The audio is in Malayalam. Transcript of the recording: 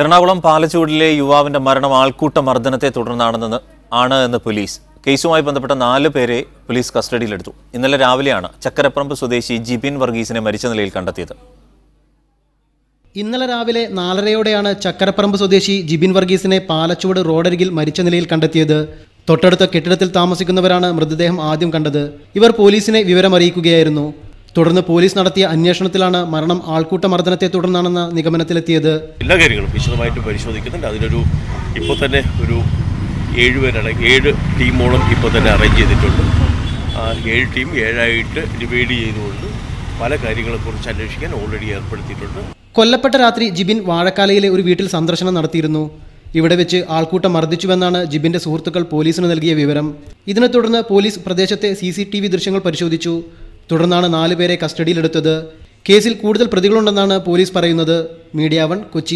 എറണാകുളം പാലച്ചൂടിലെ യുവാവിന്റെ മരണം ആൾക്കൂട്ട മർദ്ദനത്തെ തുടർന്നാണെന്ന് പോലീസ്. കേസുമായി ബന്ധപ്പെട്ട 4 പേരെ പോലീസ് കസ്റ്റഡിയിലെടുത്തു. ഇന്നലെ രാവിലെയാണ് ചക്കരപ്പറമ്പ് സ്വദേശി ജിബിൻ വർഗീസിനെ മരിച്ച നിലയിൽ കണ്ടെത്തിയത്. ഇന്നലെ രാവിലെ 4:30യോടെയാണ് ചക്കരപ്പറമ്പ് സ്വദേശി ജിബിൻ വർഗീസിനെ പാലച്ചൂട് റോഡരികിൽ മരിച്ച നിലയിൽ കണ്ടെത്തിയത്. തൊട്ടടുത്ത കെട്ടിടത്തിൽ താമസിക്കുന്നവരാണ് മൃതദേഹം ആദ്യം കണ്ടത്. ഇവർ പോലീസിനെ വിവരമറിയിക്കുകയായിരുന്നു. തുടർന്ന് പോലീസ് നടത്തിയ അന്വേഷണത്തിലാണ് മരണം ആൾക്കൂട്ട മർദ്ദനത്തെ തുടർന്നാണെന്ന നിഗമനത്തിലെത്തിയത്. എല്ലാ കാര്യങ്ങളും വിശദമായിട്ട് പരിശോധിക്കുന്നുണ്ട്. അതിനൊരു ഇപ്പോൾ തന്നെ ഒരു 7 ടീമോളം ഇപ്പോൾ തന്നെ അറേഞ്ച് ചെയ്തിട്ടുണ്ട്. 7 ടീം 7ആയിട്ട് ഡിവൈഡ് ചെയ്തുകൊണ്ട് പല കാര്യങ്ങളെക്കുറിച്ച് അന്വേഷിക്കാൻ ഓൾറെഡി ഏർപ്പെടുത്തിയിട്ടുണ്ട്. കൊല്ലപ്പെട്ട രാത്രി ജിബിൻ വാഴക്കാലയിലെ ഒരു വീട്ടിൽ സന്ദർശനം നടത്തിയിരുന്നു. ഇവിടെ വെച്ച് ആൾക്കൂട്ടം മർദ്ദിച്ചുവെന്നാണ് ജിബിന്റെ സുഹൃത്തുക്കൾ പോലീസിന് നൽകിയ വിവരം. ഇതിനെ തുടർന്ന് പോലീസ് പ്രദേശത്തെ CCTV ദൃശ്യങ്ങൾ പരിശോധിച്ചു. തുടർന്നാണ് 4 പേരെ കസ്റ്റഡിയിലെടുത്തത്. കേസിൽ കൂടുതൽ പ്രതികളുണ്ടെന്നാണ് പോലീസ് പറയുന്നത്. മീഡിയ 1 കൊച്ചി.